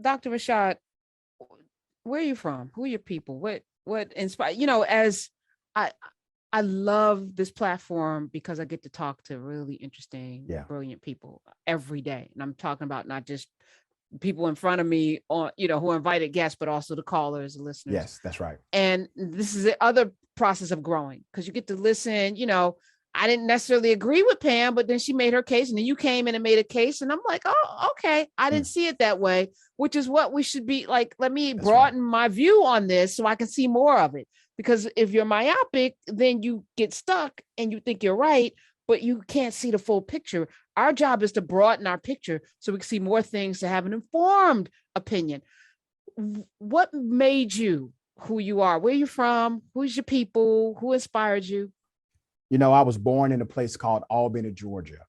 Dr. Rashad, where are you from? Who are your people? What inspired, as I I love this platform because I get to talk to really interesting, Yeah. brilliant people every day. And I'm talking about not just people in front of me on, who are invited guests, but also the callers, the listeners. Yes, that's right. And this is the other process of growing because you get to listen. I didn't necessarily agree with Pam, but then she made her case, and then you came in and made a case, and I'm like, oh, okay, I didn't see it that way, which is what we should be like. Let me broaden my view on this so I can see more of it. Because if you're myopic, then you get stuck and you think you're right, but you can't see the full picture. Our job is to broaden our picture so we can see more things, to have an informed opinion. What made you who you are? Where you from? Who's your people? Who inspired you? I was born in a place called Albany, Georgia,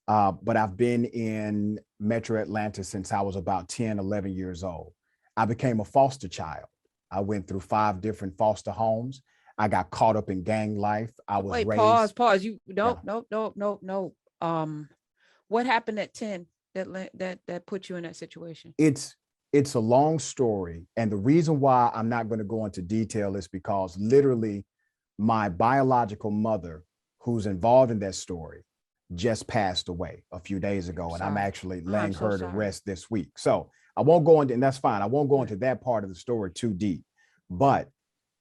but I've been in Metro Atlanta since I was about 10, 11 years old. I became a foster child. I went through 5 different foster homes. I got caught up in gang life. I was raised. Pause. You no. What happened at 10 that put you in that situation? It's a long story. And the reason why I'm not going to go into detail is because literally my biological mother, who's involved in that story, just passed away a few days ago. And I'm actually laying her to rest this week. So I won't go into, and that's fine. I won't go into that part of the story too deep, but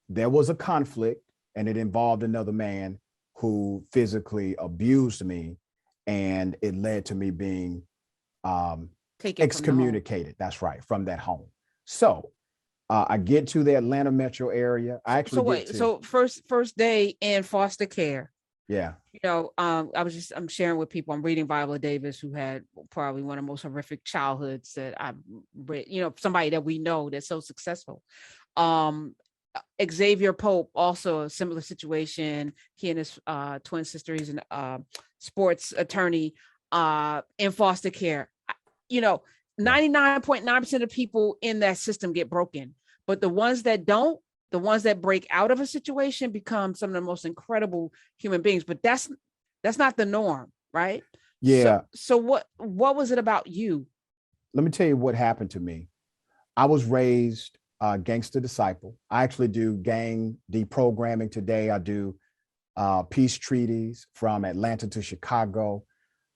there was a conflict and it involved another man who physically abused me. And it led to me being excommunicated. That's right. From that home. So I get to the Atlanta metro area. I actually So first day in foster care. Yeah. I'm sharing with people, I'm reading Viola Davis, who had probably one of the most horrific childhoods that I've read, somebody that we know that's so successful. Xavier Pope, also a similar situation. He and his twin sister, he's a sports attorney in foster care. 99.9% of people in that system get broken, but the ones that don't, the ones that break out of a situation become some of the most incredible human beings. But that's not the norm, right? Yeah. So what was it about you? Let me tell you what happened to me. I was raised a gangster disciple. I actually do gang deprogramming today. I do peace treaties from Atlanta to Chicago.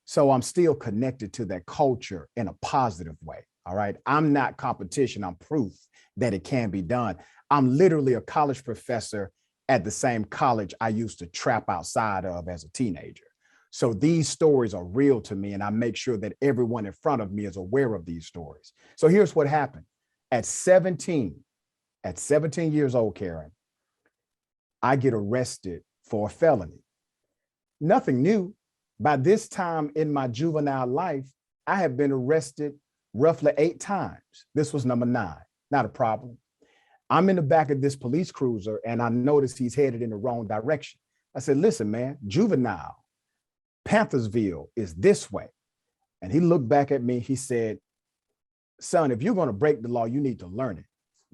So I'm still connected to that culture in a positive way. All right. I'm not competition. I'm proof that it can be done. I'm literally a college professor at the same college I used to trap outside of as a teenager. So these stories are real to me, and I make sure that everyone in front of me is aware of these stories. So here's what happened. At 17 years old, Karen, I get arrested for a felony. Nothing new. By this time in my juvenile life, I have been arrested roughly 8 times. This was number 9, not a problem. I'm in the back of this police cruiser and I noticed he's headed in the wrong direction. I said, listen, man, juvenile, Panthersville is this way. And he looked back at me, he said, son, if you're going to break the law, you need to learn it.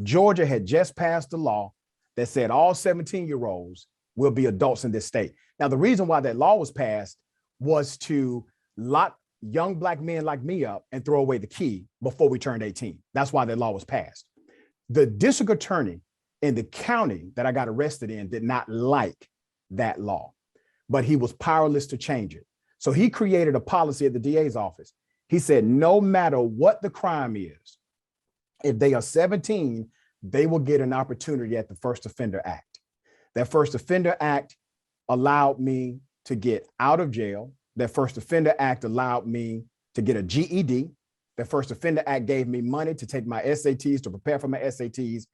Georgia had just passed a law that said all 17-year-olds will be adults in this state. Now, the reason why that law was passed was to lock young Black men like me up and throw away the key before we turned 18. That's why that law was passed. The district attorney in the county that I got arrested in did not like that law, but he was powerless to change it. So he created a policy at the DA's office. He said, no matter what the crime is, if they are 17, they will get an opportunity at the First Offender Act. That First Offender Act allowed me to get out of jail. That First Offender Act allowed me to get a GED. The First Offender Act gave me money to take my SATs, to prepare for my SATs.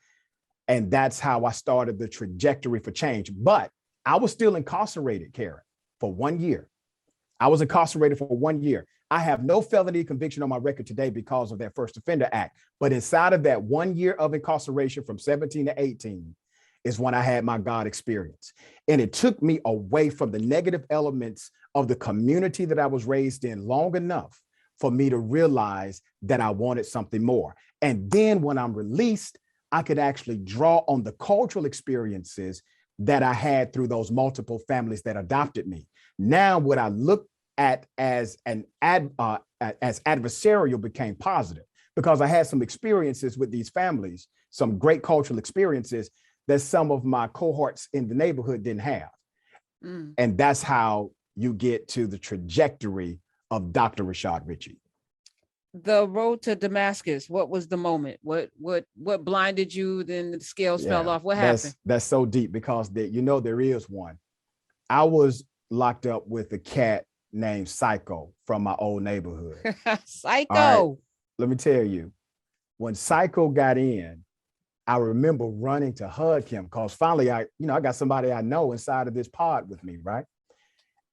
And that's how I started the trajectory for change. But I was still incarcerated, Karen, for 1 year. I was incarcerated for 1 year. I have no felony conviction on my record today because of that First Offender Act. But inside of that 1 year of incarceration from 17 to 18 is when I had my God experience. And it took me away from the negative elements of the community that I was raised in long enough for me to realize that I wanted something more. And then when I'm released, I could actually draw on the cultural experiences that I had through those multiple families that adopted me. Now, what I look at as adversarial became positive, because I had some experiences with these families, some great cultural experiences that some of my cohorts in the neighborhood didn't have. And that's how you get to the trajectory of Dr. Rashad Richey. The road to Damascus, what was the moment? What blinded you? Then the scales fell off. What happened? That's so deep, because there is one. I was locked up with a cat named Psycho from my old neighborhood. Psycho. Right. Let me tell you, when Psycho got in, I remember running to hug him, because finally I got somebody I know inside of this pod with me, right?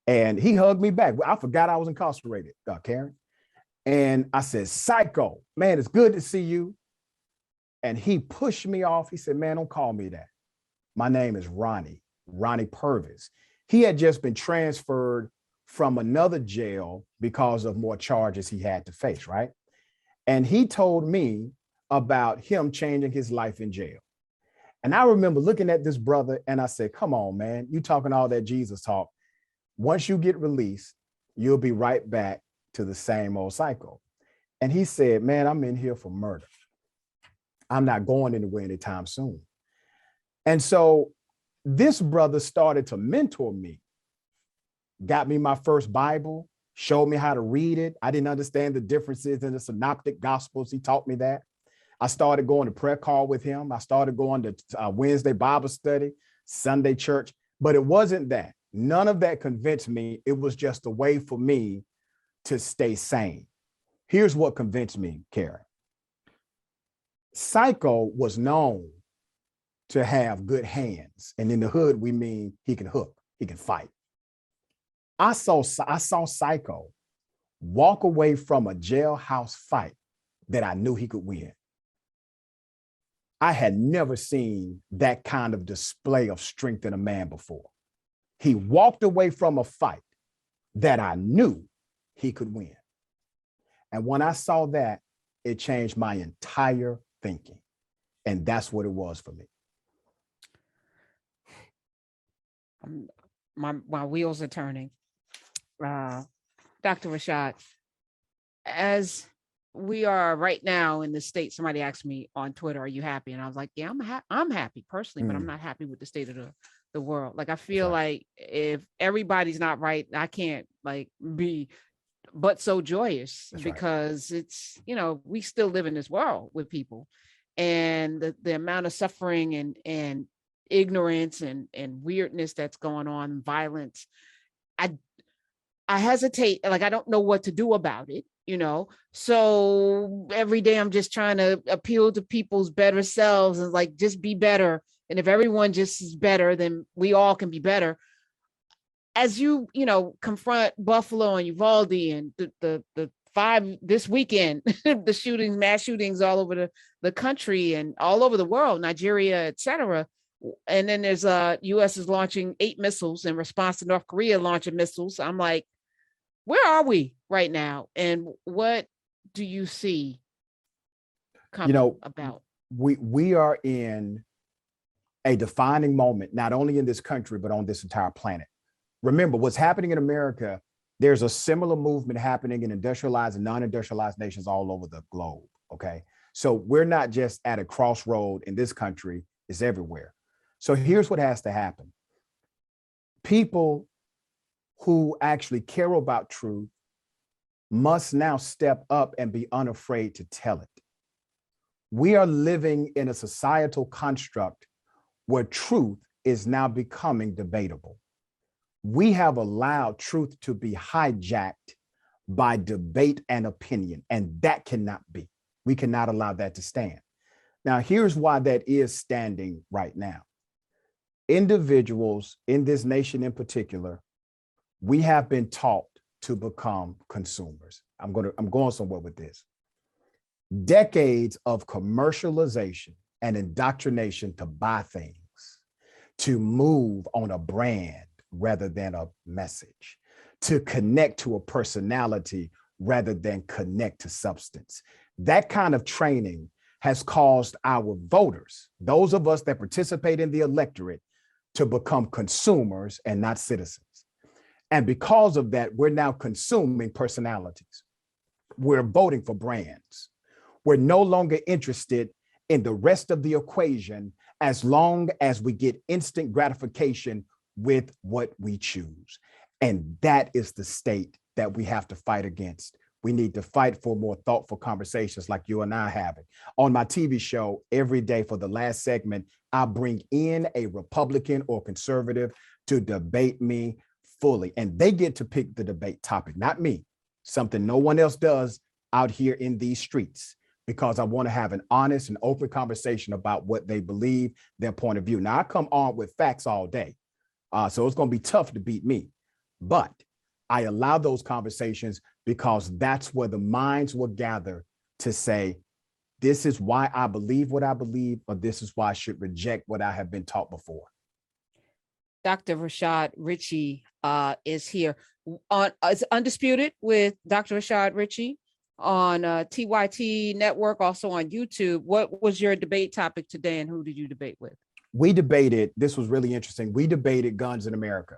And he hugged me back. I forgot I was incarcerated, Karen. And I said, Psycho, man, it's good to see you. And he pushed me off. He said, man, don't call me that. My name is Ronnie Purvis. He had just been transferred from another jail because of more charges he had to face, right? And he told me about him changing his life in jail. And I remember looking at this brother and I said, come on, man, you talking all that Jesus talk. Once you get released, you'll be right back to the same old cycle. And he said, man, I'm in here for murder. I'm not going anywhere anytime soon. And so this brother started to mentor me, got me my first Bible, showed me how to read it. I didn't understand the differences in the synoptic gospels. He taught me that. I started going to prayer call with him. I started going to Wednesday Bible study, Sunday church, but it wasn't that. None of that convinced me. It was just a way for me to stay sane. Here's what convinced me, Karen. Psycho was known to have good hands. And in the hood, we mean he can hook, he can fight. I saw Psycho walk away from a jailhouse fight that I knew he could win. I had never seen that kind of display of strength in a man before. He walked away from a fight that I knew he could win. And when I saw that, it changed my entire thinking. And that's what it was for me. My wheels are turning. Dr. Rashad, as we are right now in the state, somebody asked me on Twitter, are you happy? And I was like, yeah, I'm happy personally, but I'm not happy with the state of the world. Like, I feel like if everybody's not right, I can't be but so joyous. That's because it's, we still live in this world with people, and the amount of suffering and ignorance and weirdness that's going on, violence. I hesitate, I don't know what to do about it, so every day I'm just trying to appeal to people's better selves and just be better. And if everyone just is better, then we all can be better. As you confront Buffalo and Uvalde and the 5 this weekend, the mass shootings all over the country and all over the world, Nigeria, etc. And then there's U.S. is launching 8 missiles in response to North Korea launching missiles. I'm like, where are we right now? And what do you see coming about? We are in a defining moment, not only in this country, but on this entire planet. Remember, what's happening in America, there's a similar movement happening in industrialized and non-industrialized nations all over the globe, okay? So we're not just at a crossroad in this country, it's everywhere. So here's what has to happen. People who actually care about truth must now step up and be unafraid to tell it. We are living in a societal construct where truth is now becoming debatable. We have allowed truth to be hijacked by debate and opinion, and that cannot be. We cannot allow that to stand. Now, here's why that is standing right now. Individuals in this nation in particular, we have been taught to become consumers. I'm going somewhere with this. Decades of commercialization and indoctrination to buy things, to move on a brand rather than a message, to connect to a personality rather than connect to substance. That kind of training has caused our voters, those of us that participate in the electorate, to become consumers and not citizens. And because of that, we're now consuming personalities. We're voting for brands. We're no longer interested in the rest of the equation as long as we get instant gratification with what we choose. And that is the state that we have to fight against. We need to fight for more thoughtful conversations like you and I having. On my TV show, every day for the last segment, I bring in a Republican or conservative to debate me fully. And they get to pick the debate topic, not me, something no one else does out here in these streets, because I want to have an honest and open conversation about what they believe, their point of view. Now, I come on with facts all day, so it's going to be tough to beat me. But I allow those conversations because that's where the minds will gather to say, this is why I believe what I believe, or this is why I should reject what I have been taught before. Dr. Rashad Richey is here on it's Undisputed with Dr. Rashad Richey on TYT Network, also on YouTube. What was your debate topic today, and who did you debate with? We debated, this was really interesting. We debated guns in America,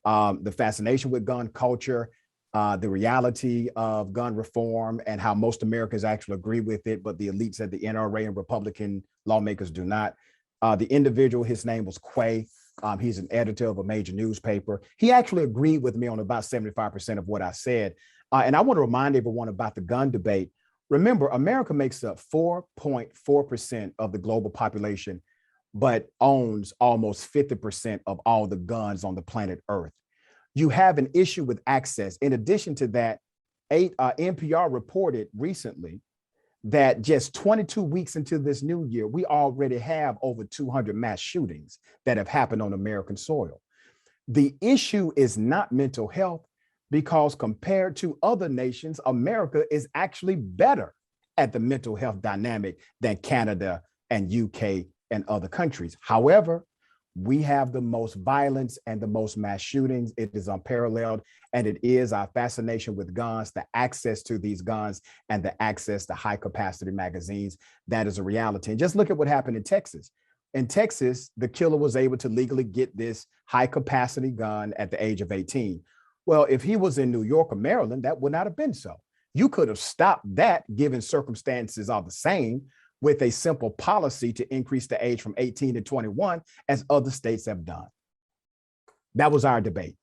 the fascination with gun culture, the reality of gun reform, and how most Americans actually agree with it, but the elites at the NRA and Republican lawmakers do not. The individual, his name was Quay. He's an editor of a major newspaper. He actually agreed with me on about 75% of what I said. And I want to remind everyone about the gun debate. Remember, America makes up 4.4% of the global population, but owns almost 50% of all the guns on the planet Earth. You have an issue with access. In addition to that, NPR reported recently that just 22 weeks into this new year, we already have over 200 mass shootings that have happened on American soil. The issue is not mental health, because compared to other nations, America is actually better at the mental health dynamic than Canada and UK and other countries. However, we have the most violence and the most mass shootings. It is unparalleled. And it is our fascination with guns, the access to these guns, and the access to high capacity magazines. That is a reality. And just look at what happened in Texas. In Texas, the killer was able to legally get this high capacity gun at the age of 18. Well, if he was in New York or Maryland, that would not have been so. You could have stopped that, given circumstances are the same, with a simple policy to increase the age from 18 to 21, as other states have done. That was our debate.